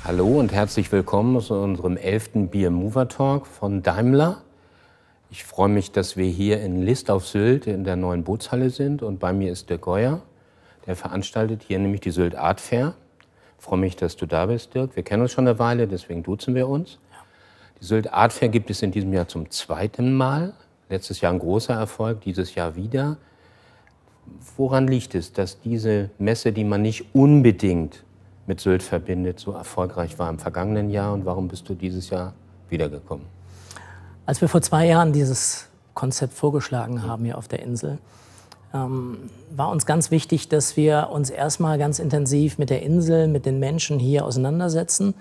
Hallo und herzlich willkommen zu unserem 11. Beer Mover Talk von Daimler. Ich freue mich, dass wir hier in List auf Sylt in der neuen Bootshalle sind und bei mir ist Dirk Geuer, der veranstaltet hier nämlich die Sylt Art Fair. Ich freue mich, dass du da bist, Dirk. Wir kennen uns schon eine Weile, deswegen duzen wir uns. Die Sylt Art Fair gibt es in diesem Jahr zum 2. Mal. Letztes Jahr ein großer Erfolg, dieses Jahr wieder. Woran liegt es, dass diese Messe, die man nicht unbedingt mit Sylt verbindet, so erfolgreich war im vergangenen Jahr? Und warum bist du dieses Jahr wiedergekommen? Als wir vor 2 Jahren dieses Konzept vorgeschlagen haben hier auf der Insel, war uns ganz wichtig, dass wir uns erstmal ganz intensiv mit der Insel, mit den Menschen hier auseinandersetzen.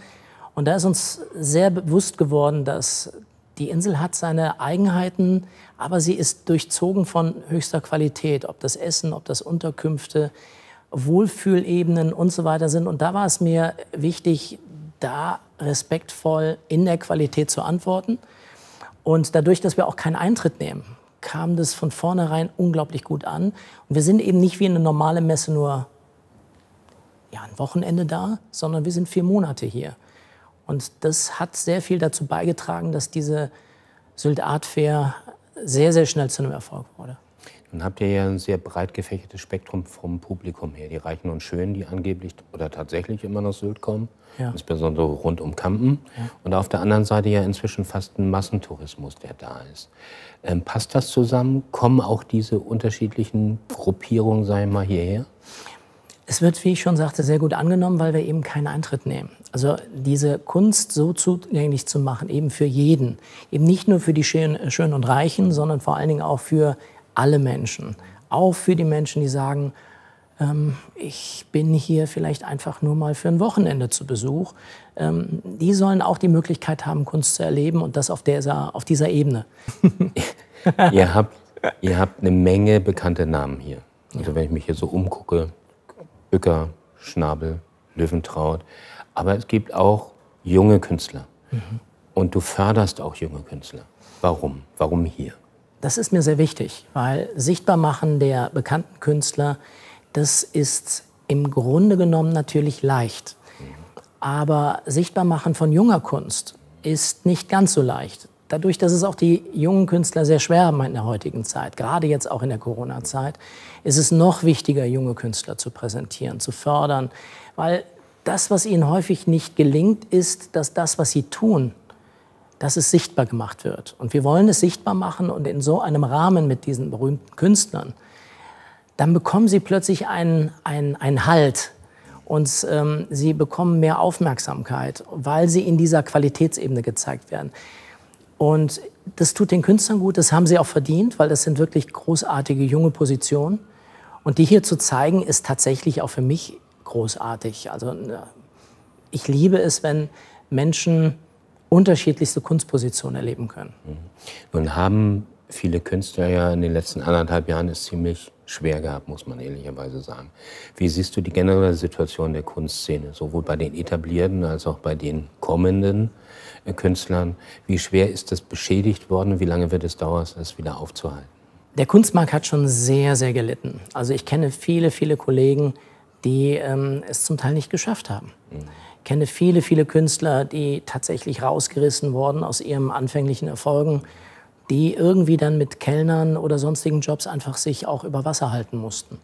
Und da ist uns sehr bewusst geworden, dass die Insel hat seine Eigenheiten, aber sie ist durchzogen von höchster Qualität, ob das Essen, ob das Unterkünfte, Wohlfühlebenen und so weiter sind. Und da war es mir wichtig, da respektvoll in der Qualität zu antworten. Und dadurch, dass wir auch keinen Eintritt nehmen, kam das von vornherein unglaublich gut an. Und wir sind eben nicht wie eine normale Messe nur ein Wochenende da, sondern wir sind 4 Monate hier. Und das hat sehr viel dazu beigetragen, dass diese Sylt Art Fair sehr, sehr schnell zu einem Erfolg wurde. Nun habt ihr ja ein sehr breit gefächertes Spektrum vom Publikum her. Die Reichen und Schönen, die angeblich oder tatsächlich immer nach Sylt kommen, insbesondere rund um Kampen. Ja. Und auf der anderen Seite ja inzwischen fast ein Massentourismus, der da ist. Passt das zusammen? Kommen auch diese unterschiedlichen Gruppierungen, sagen wir mal, hierher? Es wird, wie ich schon sagte, sehr gut angenommen, weil wir eben keinen Eintritt nehmen. Also diese Kunst so zugänglich zu machen, eben für jeden. Eben nicht nur für die Schönen und Reichen, sondern vor allen Dingen auch für alle Menschen. Auch für die Menschen, die sagen, ich bin hier vielleicht einfach nur mal für ein Wochenende zu Besuch. Die sollen auch die Möglichkeit haben, Kunst zu erleben und das auf dieser Ebene. Ihr habt eine Menge bekannte Namen hier. Also wenn ich mich hier so umgucke, Uecker, Schnabel, Löwentraut. Aber es gibt auch junge Künstler. Und du förderst auch junge Künstler. Warum? Warum hier? Das ist mir sehr wichtig, weil Sichtbarmachen der bekannten Künstler, das ist im Grunde genommen natürlich leicht. Aber Sichtbarmachen von junger Kunst ist nicht ganz so leicht. Dadurch, dass es auch die jungen Künstler sehr schwer haben in der heutigen Zeit, gerade jetzt auch in der Corona-Zeit, ist es noch wichtiger, junge Künstler zu präsentieren, zu fördern. Weil das, was ihnen häufig nicht gelingt, ist, dass das, was sie tun, dass es sichtbar gemacht wird. Und wir wollen es sichtbar machen und in so einem Rahmen mit diesen berühmten Künstlern, dann bekommen sie plötzlich einen Halt und sie bekommen mehr Aufmerksamkeit, weil sie in dieser Qualitätsebene gezeigt werden. Und das tut den Künstlern gut, das haben sie auch verdient, weil das sind wirklich großartige junge Positionen. Und die hier zu zeigen, ist tatsächlich auch für mich großartig. Also ich liebe es, wenn Menschen unterschiedlichste Kunstpositionen erleben können. Nun haben viele Künstler ja in den letzten 1,5 Jahren es ziemlich schwer gehabt, muss man ehrlicherweise sagen. Wie siehst du die generelle Situation der Kunstszene, sowohl bei den etablierten als auch bei den kommenden Künstlern? Wie schwer ist das beschädigt worden? Wie lange wird es dauern, das wieder aufzuhalten? Der Kunstmarkt hat schon sehr, sehr gelitten. Also ich kenne viele, viele Kollegen, die es zum Teil nicht geschafft haben. Ich kenne viele, viele Künstler, die tatsächlich rausgerissen wurden aus ihren anfänglichen Erfolgen, die irgendwie dann mit Kellnern oder sonstigen Jobs einfach sich auch über Wasser halten mussten.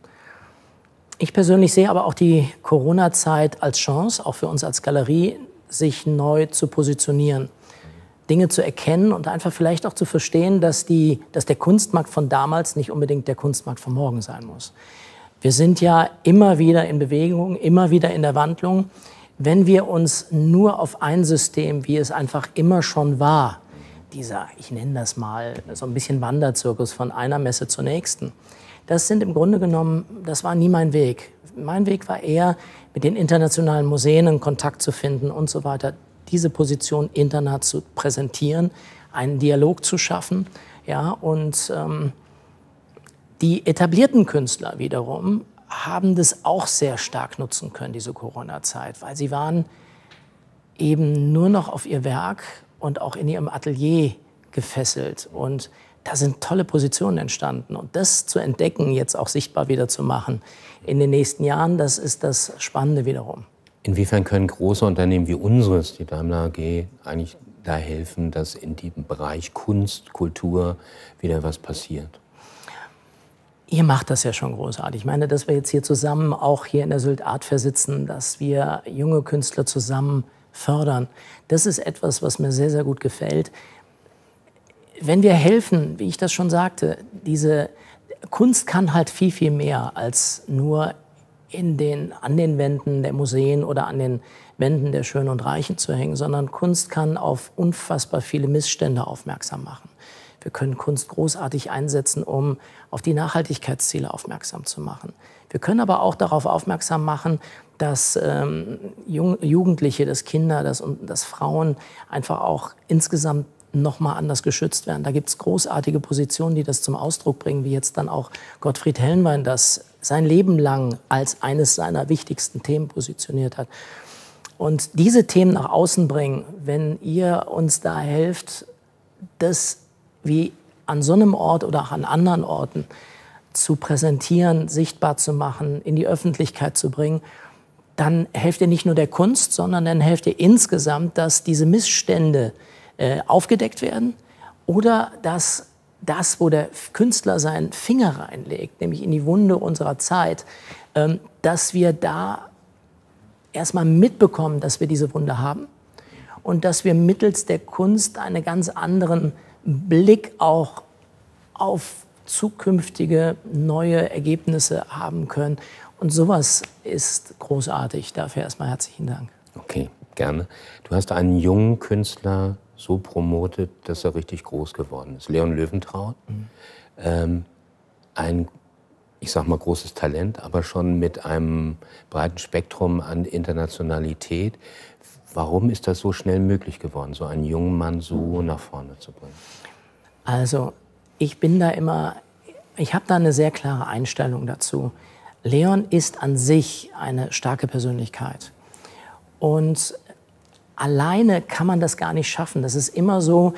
Ich persönlich sehe aber auch die Corona-Zeit als Chance, auch für uns als Galerie, sich neu zu positionieren, Dinge zu erkennen und einfach vielleicht auch zu verstehen, dass der Kunstmarkt von damals nicht unbedingt der Kunstmarkt von morgen sein muss. Wir sind ja immer wieder in Bewegung, immer wieder in der Wandlung. Wenn wir uns nur auf ein System, wie es einfach immer schon war, dieser, ich nenne das mal, so ein bisschen Wanderzirkus von einer Messe zur nächsten, das sind im Grunde genommen, das war nie mein Weg. Mein Weg war eher, mit den internationalen Museen in Kontakt zu finden und so weiter, diese Position international zu präsentieren, einen Dialog zu schaffen. Ja, und die etablierten Künstler wiederum haben das auch sehr stark nutzen können, diese Corona-Zeit, weil sie waren eben nur noch auf ihr Werk und auch in ihrem Atelier gefesselt. Und da sind tolle Positionen entstanden. Und das zu entdecken, jetzt auch sichtbar wieder zu machen in den nächsten Jahren, das ist das Spannende wiederum. Inwiefern können große Unternehmen wie unseres, die Daimler AG, eigentlich da helfen, dass in diesem Bereich Kunst, Kultur wieder was passiert? Ihr macht das ja schon großartig. Ich meine, dass wir jetzt hier zusammen auch hier in der Sylt Art Fair sitzen, dass wir junge Künstler zusammen fördern, das ist etwas, was mir sehr, sehr gut gefällt. Wenn wir helfen, wie ich das schon sagte, diese Kunst kann halt viel, viel mehr als nur an den Wänden der Museen oder an den Wänden der Schönen und Reichen zu hängen, sondern Kunst kann auf unfassbar viele Missstände aufmerksam machen. Wir können Kunst großartig einsetzen, um auf die Nachhaltigkeitsziele aufmerksam zu machen. Wir können aber auch darauf aufmerksam machen, dass Jugendliche, dass Kinder, dass Frauen einfach auch insgesamt noch mal anders geschützt werden. Da gibt es großartige Positionen, die das zum Ausdruck bringen, wie jetzt dann auch Gottfried Helnwein, das sein Leben lang als eines seiner wichtigsten Themen positioniert hat. Und diese Themen nach außen bringen, wenn ihr uns da helft, das wie an so einem Ort oder auch an anderen Orten zu präsentieren, sichtbar zu machen, in die Öffentlichkeit zu bringen, dann helft ihr nicht nur der Kunst, sondern dann helft ihr insgesamt, dass diese Missstände aufgedeckt werden oder dass das, wo der Künstler seinen Finger reinlegt, nämlich in die Wunde unserer Zeit, dass wir da erstmal mitbekommen, dass wir diese Wunde haben und dass wir mittels der Kunst einen ganz anderen Blick auch auf zukünftige neue Ergebnisse haben können. Und sowas ist großartig. Dafür erstmal herzlichen Dank. Okay, gerne. Du hast einen jungen Künstler so promotet, dass er richtig groß geworden ist. Leon Löwentraut, ein, ich sag mal, großes Talent, aber schon mit einem breiten Spektrum an Internationalität. Warum ist das so schnell möglich geworden, so einen jungen Mann so nach vorne zu bringen? Also, ich habe da eine sehr klare Einstellung dazu. Leon ist an sich eine starke Persönlichkeit. Und alleine kann man das gar nicht schaffen. Das ist immer so,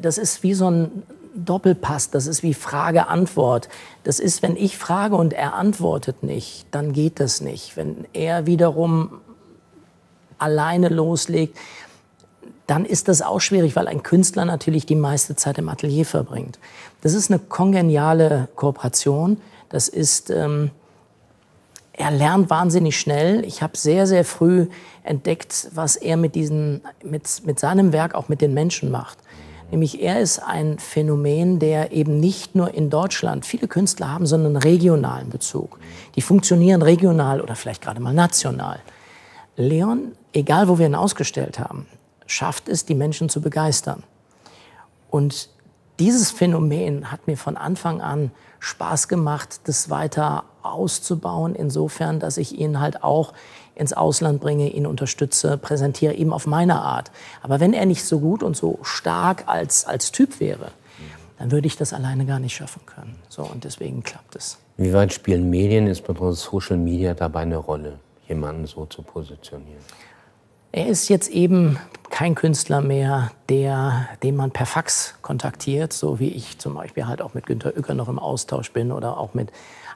das ist wie so ein Doppelpass, das ist wie Frage-Antwort. Das ist, wenn ich frage und er antwortet nicht, dann geht das nicht. Wenn er wiederum alleine loslegt, dann ist das auch schwierig, weil ein Künstler natürlich die meiste Zeit im Atelier verbringt. Das ist eine kongeniale Kooperation. Das ist, er lernt wahnsinnig schnell. Ich habe sehr, sehr früh entdeckt, was er mit seinem Werk auch mit den Menschen macht. Nämlich er ist ein Phänomen, der eben nicht nur in Deutschland viele Künstler haben, sondern einen regionalen Bezug. Die funktionieren regional oder vielleicht gerade mal national. Leon, egal wo wir ihn ausgestellt haben, schafft es, die Menschen zu begeistern. Und dieses Phänomen hat mir von Anfang an Spaß gemacht, das weiter auszubauen, insofern, dass ich ihn halt auch ins Ausland bringe, ihn unterstütze, präsentiere eben auf meine Art. Aber wenn er nicht so gut und so stark als Typ wäre, dann würde ich das alleine gar nicht schaffen können. So, und deswegen klappt es. Wie weit spielen Medien, insbesondere Social Media, dabei eine Rolle, jemanden so zu positionieren? Er ist jetzt eben kein Künstler mehr, den man per Fax kontaktiert, so wie ich zum Beispiel halt auch mit Günter Uecker noch im Austausch bin oder auch mit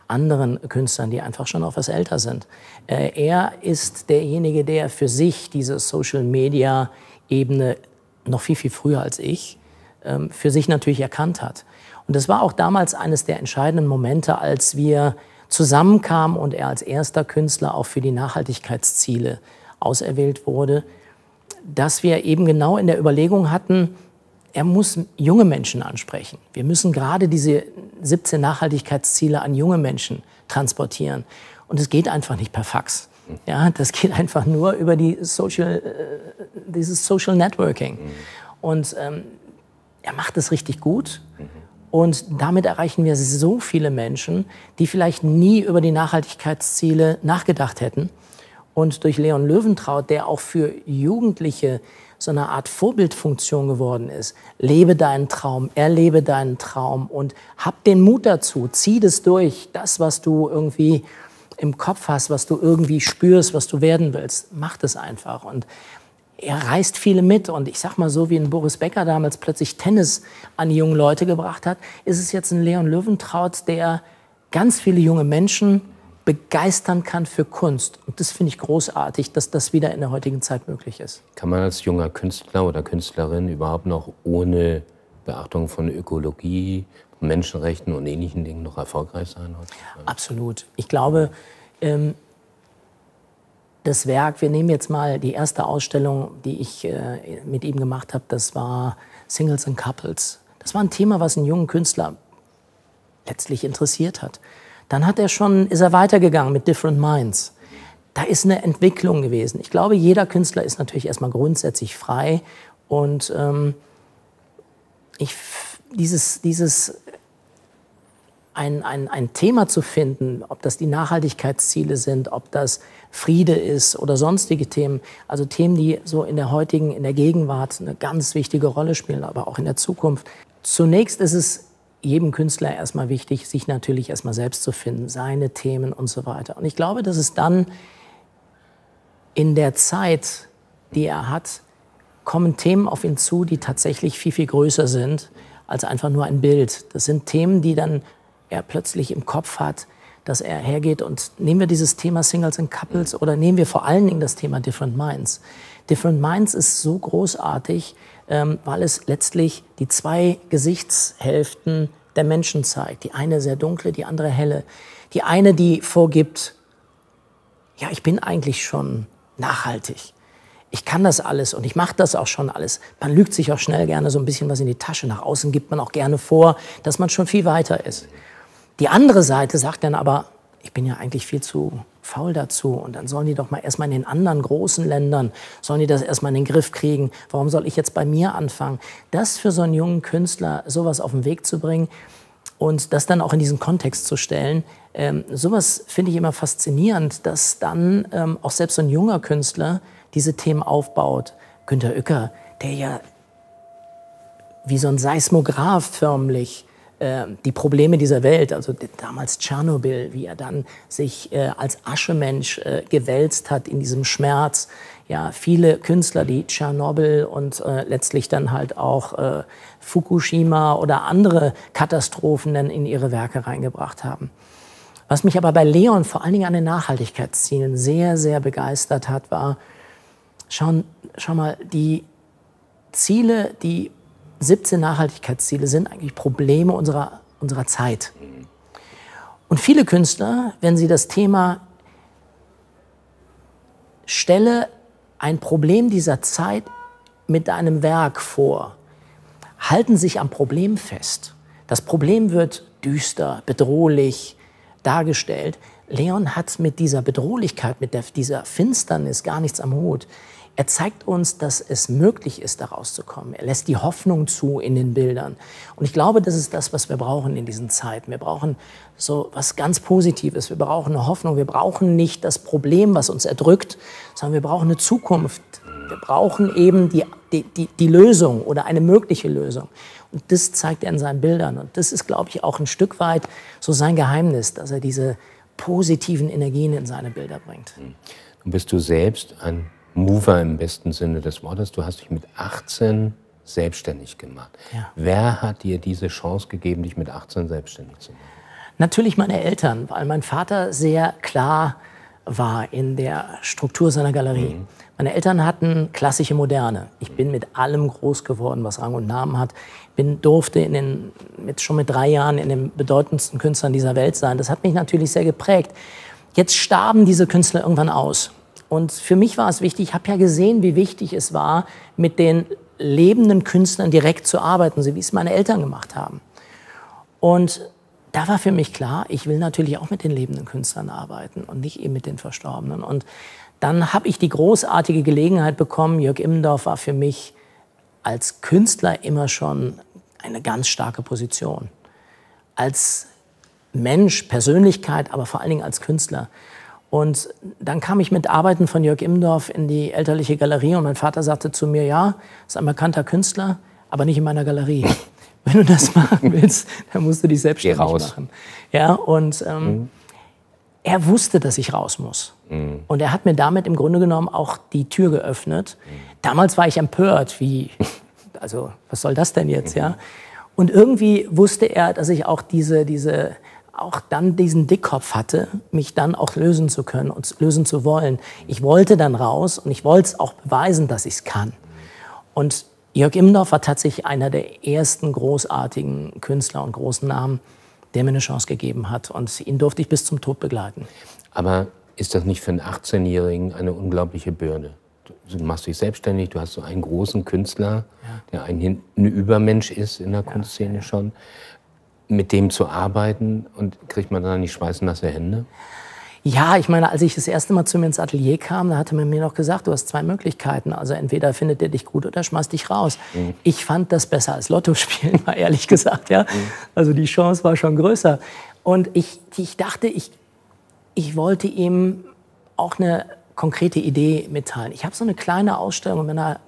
anderen Künstlern, die einfach schon etwas älter sind. Er ist derjenige, der für sich diese Social-Media-Ebene noch viel, viel früher als ich für sich natürlich erkannt hat. Und das war auch damals eines der entscheidenden Momente, als wir zusammenkamen und er als erster Künstler auch für die Nachhaltigkeitsziele auserwählt wurde, dass wir eben genau in der Überlegung hatten, er muss junge Menschen ansprechen. Wir müssen gerade diese 17 Nachhaltigkeitsziele an junge Menschen transportieren. Und es geht einfach nicht per Fax. Ja, das geht einfach nur über dieses Social Networking. Und er macht es richtig gut. Und damit erreichen wir so viele Menschen, die vielleicht nie über die Nachhaltigkeitsziele nachgedacht hätten. Und durch Leon Löwentraut, der auch für Jugendliche so eine Art Vorbildfunktion geworden ist. Lebe deinen Traum, erlebe deinen Traum und hab den Mut dazu, zieh das durch. Das, was du irgendwie im Kopf hast, was du irgendwie spürst, was du werden willst, mach das einfach. Und er reißt viele mit. Und ich sag mal so, wie ein Boris Becker damals plötzlich Tennis an die jungen Leute gebracht hat, ist es jetzt ein Leon Löwentraut, der ganz viele junge Menschen begeistern kann für Kunst. Und das finde ich großartig, dass das wieder in der heutigen Zeit möglich ist. Kann man als junger Künstler oder Künstlerin überhaupt noch ohne Beachtung von Ökologie, Menschenrechten und ähnlichen Dingen noch erfolgreich sein? Absolut. Ich glaube, das Werk, wir nehmen jetzt mal die erste Ausstellung, die ich mit ihm gemacht habe, das war Singles and Couples. Das war ein Thema, was einen jungen Künstler letztlich interessiert hat. Dann ist er weitergegangen mit Different Minds. Da ist eine Entwicklung gewesen. Ich glaube, jeder Künstler ist natürlich erstmal grundsätzlich frei. Und ein Thema zu finden, ob das die Nachhaltigkeitsziele sind, ob das Friede ist oder sonstige Themen, also Themen, die so in der Gegenwart eine ganz wichtige Rolle spielen, aber auch in der Zukunft. Zunächst ist es jedem Künstler erstmal wichtig, sich natürlich erstmal selbst zu finden, seine Themen und so weiter. Und ich glaube, dass es dann in der Zeit, die er hat, kommen Themen auf ihn zu, die tatsächlich viel, viel größer sind als einfach nur ein Bild. Das sind Themen, die dann er plötzlich im Kopf hat, dass er hergeht und nehmen wir dieses Thema Singles and Couples oder nehmen wir vor allen Dingen das Thema Different Minds. Different Minds ist so großartig, weil es letztlich die zwei Gesichtshälften der Menschen zeigt. Die eine sehr dunkle, die andere helle. Die eine, die vorgibt, ja, ich bin eigentlich schon nachhaltig. Ich kann das alles und ich mache das auch schon alles. Man lügt sich auch schnell gerne so ein bisschen was in die Tasche. Nach außen gibt man auch gerne vor, dass man schon viel weiter ist. Die andere Seite sagt dann aber, ich bin ja eigentlich viel zu faul dazu. Und dann sollen die doch mal erstmal in den anderen großen Ländern, sollen die das erstmal in den Griff kriegen. Warum soll ich jetzt bei mir anfangen? Das für so einen jungen Künstler, sowas auf den Weg zu bringen und das dann auch in diesen Kontext zu stellen, sowas finde ich immer faszinierend, dass dann auch selbst so ein junger Künstler diese Themen aufbaut. Günter Uecker, der ja wie so ein Seismograph förmlich die Probleme dieser Welt, also damals Tschernobyl, wie er dann sich als Aschemensch gewälzt hat in diesem Schmerz. Ja, viele Künstler, die Tschernobyl und letztlich dann halt auch Fukushima oder andere Katastrophen dann in ihre Werke reingebracht haben. Was mich aber bei Leon vor allen Dingen an den Nachhaltigkeitszielen sehr, sehr begeistert hat, war, schau mal, die Ziele, die 17 Nachhaltigkeitsziele sind eigentlich Probleme unserer Zeit. Und viele Künstler, wenn sie das Thema stelle ein Problem dieser Zeit mit einem Werk vor, halten sich am Problem fest. Das Problem wird düster, bedrohlich dargestellt. Leon hat mit dieser Bedrohlichkeit, mit dieser Finsternis gar nichts am Hut. Er zeigt uns, dass es möglich ist, da rauszukommen. Er lässt die Hoffnung zu in den Bildern. Und ich glaube, das ist das, was wir brauchen in diesen Zeiten. Wir brauchen so was ganz Positives. Wir brauchen eine Hoffnung. Wir brauchen nicht das Problem, was uns erdrückt, sondern wir brauchen eine Zukunft. Wir brauchen eben die Lösung oder eine mögliche Lösung. Und das zeigt er in seinen Bildern. Und das ist, glaube ich, auch ein Stück weit so sein Geheimnis, dass er diese positiven Energien in seine Bilder bringt. Nun bist du selbst ein Mover im besten Sinne des Wortes. Du hast dich mit 18 selbstständig gemacht. Ja. Wer hat dir diese Chance gegeben, dich mit 18 selbstständig zu machen? Natürlich meine Eltern, weil mein Vater sehr klar war in der Struktur seiner Galerie. Meine Eltern hatten klassische Moderne. Ich bin mit allem groß geworden, was Rang und Namen hat. Durfte schon mit 3 Jahren in den bedeutendsten Künstlern dieser Welt sein. Das hat mich natürlich sehr geprägt. Jetzt starben diese Künstler irgendwann aus. Und für mich war es wichtig, ich habe ja gesehen, wie wichtig es war, mit den lebenden Künstlern direkt zu arbeiten, so wie es meine Eltern gemacht haben. Und da war für mich klar, ich will natürlich auch mit den lebenden Künstlern arbeiten und nicht eben mit den Verstorbenen. Und dann habe ich die großartige Gelegenheit bekommen, Jörg Immendorf war für mich als Künstler immer schon eine ganz starke Position. Als Mensch, Persönlichkeit, aber vor allen Dingen als Künstler. Und dann kam ich mit Arbeiten von Jörg Immendorf in die elterliche Galerie und mein Vater sagte zu mir, ja, ist ein bekannter Künstler, aber nicht in meiner Galerie. Wenn du das machen willst, dann musst du dich selbstständig machen. Ja, und er wusste, dass ich raus muss. Und er hat mir damit im Grunde genommen auch die Tür geöffnet. Damals war ich empört, also was soll das denn jetzt, ja? Und irgendwie wusste er, dass ich auch diese auch dann diesen Dickkopf hatte, mich dann auch lösen zu können und lösen zu wollen. Ich wollte dann raus und ich wollte es auch beweisen, dass ich es kann. Und Jörg Immendorf war tatsächlich einer der ersten großartigen Künstler und großen Namen, der mir eine Chance gegeben hat. Und ihn durfte ich bis zum Tod begleiten. Aber ist das nicht für einen 18-Jährigen eine unglaubliche Bürde? Du machst dich selbstständig, du hast so einen großen Künstler, der ein Übermensch ist in der Kunstszene schon. Mit dem zu arbeiten und kriegt man dann nicht schweißnasse Hände? Ja, ich meine, als ich das erste Mal zu mir ins Atelier kam, da hatte man mir noch gesagt, du hast 2 Möglichkeiten. Also entweder findet er dich gut oder schmeißt dich raus. Ich fand das besser als Lotto spielen, mal ehrlich gesagt. Ja? Also die Chance war schon größer. Und ich dachte, ich wollte ihm auch eine konkrete Idee mitteilen. Ich habe so eine kleine Ausstellung in meiner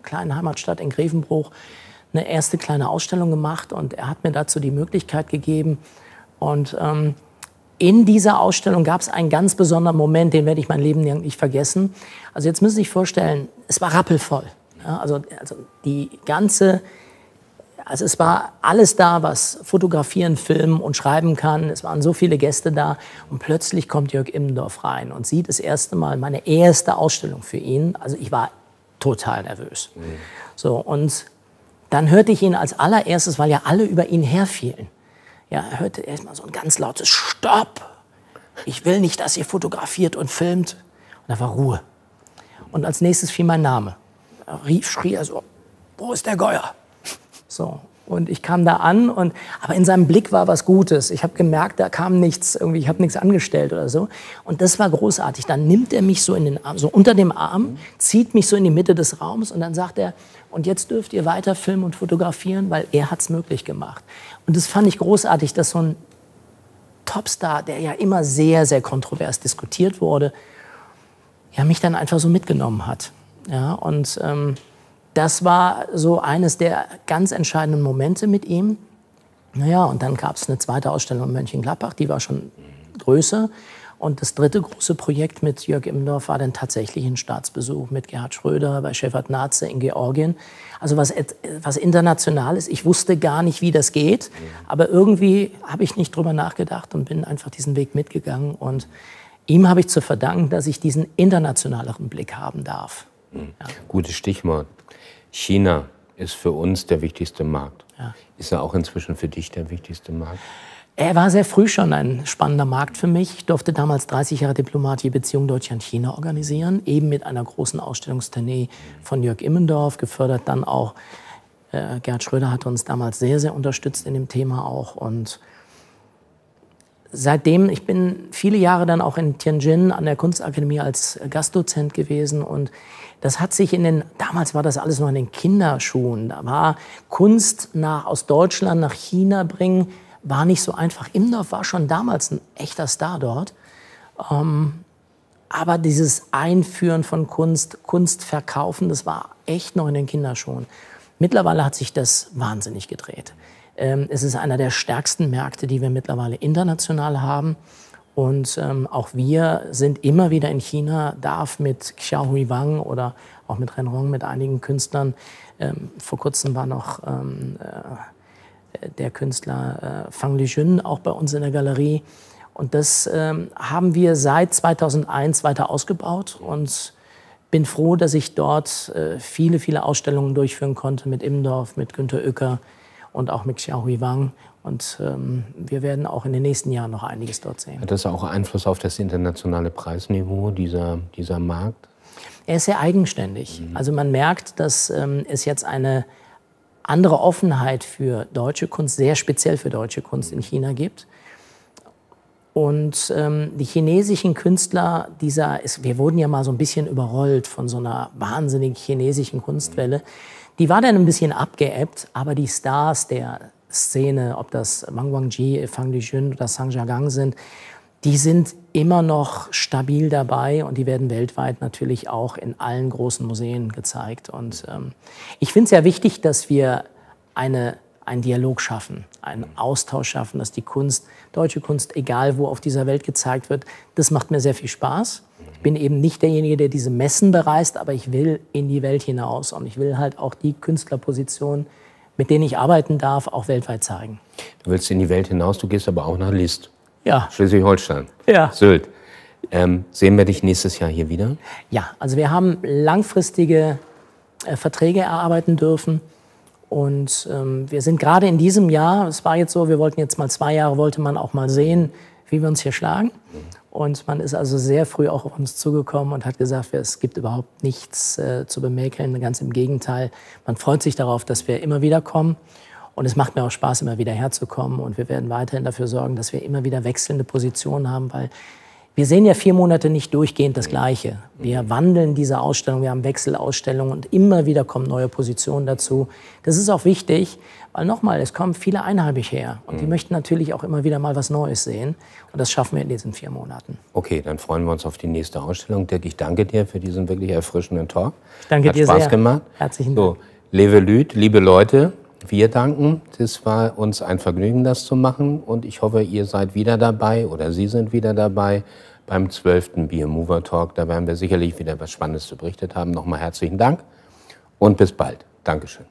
kleinen Heimatstadt in Grevenbruch, eine erste kleine Ausstellung gemacht und er hat mir dazu die Möglichkeit gegeben. Und in dieser Ausstellung gab es einen ganz besonderen Moment, den werde ich mein Leben lang nicht vergessen. Also jetzt müssen Sie sich vorstellen, es war rappelvoll. Ja, also es war alles da, was fotografieren, filmen und schreiben kann. Es waren so viele Gäste da. Und plötzlich kommt Jörg Immendorf rein und sieht das erste Mal meine erste Ausstellung für ihn. Also ich war total nervös. So, und dann hörte ich ihn als allererstes, weil ja alle über ihn herfielen. Ja, er hörte erstmal so ein ganz lautes Stopp. Ich will nicht, dass ihr fotografiert und filmt. Und da war Ruhe. Und als nächstes fiel mein Name. Schrie er so, wo ist der Goyer? So. Und ich kam da an, aber in seinem Blick war was Gutes. Ich habe gemerkt, da kam nichts, ich habe nichts angestellt oder so. Und das war großartig. Dann nimmt er mich so in den Arm, so unter dem Arm, zieht mich so in die Mitte des Raums und dann sagt er, und jetzt dürft ihr weiter filmen und fotografieren, weil er hat es möglich gemacht. Und das fand ich großartig, dass so ein Topstar, der ja immer sehr, sehr kontrovers diskutiert wurde, ja, mich dann einfach so mitgenommen hat. Ja, und das war so eines der ganz entscheidenden Momente mit ihm. Naja, und dann gab es eine zweite Ausstellung in Mönchengladbach, die war schon größer. Und das dritte große Projekt mit Jörg Immendorf war dann tatsächlich ein Staatsbesuch mit Gerhard Schröder bei Shevardnadse in Georgien. Also was international ist. Ich wusste gar nicht, wie das geht. Aber irgendwie habe ich nicht drüber nachgedacht und bin einfach diesen Weg mitgegangen. Und ihm habe ich zu verdanken, dass ich diesen internationaleren Blick haben darf. Ja. Gutes Stichwort. China ist für uns der wichtigste Markt. Ja. Ist er auch inzwischen für dich der wichtigste Markt? Er war sehr früh schon ein spannender Markt für mich. Ich durfte damals 30 Jahre diplomatische Beziehungen Deutschland-China organisieren, eben mit einer großen Ausstellungstournee von Jörg Immendorf, gefördert dann auch. Gerhard Schröder hat uns damals sehr, sehr unterstützt in dem Thema auch. Und seitdem, ich bin viele Jahre dann auch in Tianjin an der Kunstakademie als Gastdozent gewesen und das hat sich damals war das alles noch in den Kinderschuhen. Da war Kunst aus Deutschland nach China bringen, war nicht so einfach. Immendorf war schon damals ein echter Star dort. Aber dieses Einführen von Kunst verkaufen, das war echt noch in den Kinderschuhen. Mittlerweile hat sich das wahnsinnig gedreht. Es ist einer der stärksten Märkte, die wir mittlerweile international haben. Und auch wir sind immer wieder in China, darf mit Xiaohui Wang oder auch mit Ren Hong, mit einigen Künstlern. Vor kurzem war noch der Künstler Fang Lijun auch bei uns in der Galerie. Und das haben wir seit 2001 weiter ausgebaut und bin froh, dass ich dort viele, viele Ausstellungen durchführen konnte mit Immendorf, mit Günter Uecker und auch mit Xiaohui Wang. Und wir werden auch in den nächsten Jahren noch einiges dort sehen. Hat das auch Einfluss auf das internationale Preisniveau, dieser Markt? Er ist sehr eigenständig. Also man merkt, dass es jetzt eine andere Offenheit für deutsche Kunst, sehr speziell für deutsche Kunst in China gibt. Und die chinesischen Künstler, wir wurden ja mal so ein bisschen überrollt von so einer wahnsinnig chinesischen Kunstwelle. Die war dann ein bisschen abgeebbt, aber die Stars der Szene, ob das Wang Guangji, Fang Lijun oder Zhang Jiagang sind, die sind immer noch stabil dabei und die werden weltweit natürlich auch in allen großen Museen gezeigt. Und ich finde es ja wichtig, dass wir einen Dialog schaffen, einen Austausch schaffen, dass die Kunst, deutsche Kunst, egal wo auf dieser Welt gezeigt wird, das macht mir sehr viel Spaß. Ich bin eben nicht derjenige, der diese Messen bereist, aber ich will in die Welt hinaus und ich will halt auch die Künstlerpositionen, mit denen ich arbeiten darf, auch weltweit zeigen. Du willst in die Welt hinaus, du gehst aber auch nach List. Ja. Schleswig-Holstein. Ja. Sylt. Sehen wir dich nächstes Jahr hier wieder? Ja, also wir haben langfristige Verträge erarbeiten dürfen. Und wir sind gerade in diesem Jahr, es war jetzt so, wir wollten jetzt mal 2 Jahre, wollte man auch mal sehen, wie wir uns hier schlagen. Und man ist also sehr früh auch auf uns zugekommen und hat gesagt, es gibt überhaupt nichts zu bemäkeln, ganz im Gegenteil. Man freut sich darauf, dass wir immer wieder kommen. Und es macht mir auch Spaß, immer wieder herzukommen. Und wir werden weiterhin dafür sorgen, dass wir immer wieder wechselnde Positionen haben, weil wir sehen ja 4 Monate nicht durchgehend das Gleiche. Wir wandeln diese Ausstellung, wir haben Wechselausstellungen und immer wieder kommen neue Positionen dazu. Das ist auch wichtig, weil nochmal, es kommen viele Einheimische her und die möchten natürlich auch immer wieder mal was Neues sehen. Und das schaffen wir in diesen 4 Monaten. Okay, dann freuen wir uns auf die nächste Ausstellung. Dirk, ich danke dir für diesen wirklich erfrischenden Talk. Ich danke dir sehr. Hat Spaß gemacht. Herzlichen Dank. So, liebe Lüd, liebe Leute, wir danken. Es war uns ein Vergnügen, das zu machen. Und ich hoffe, ihr seid wieder dabei oder Sie sind wieder dabei beim 12. Beer Mover Talk. Da werden wir sicherlich wieder was Spannendes zu berichtet haben. Nochmal herzlichen Dank und bis bald. Dankeschön.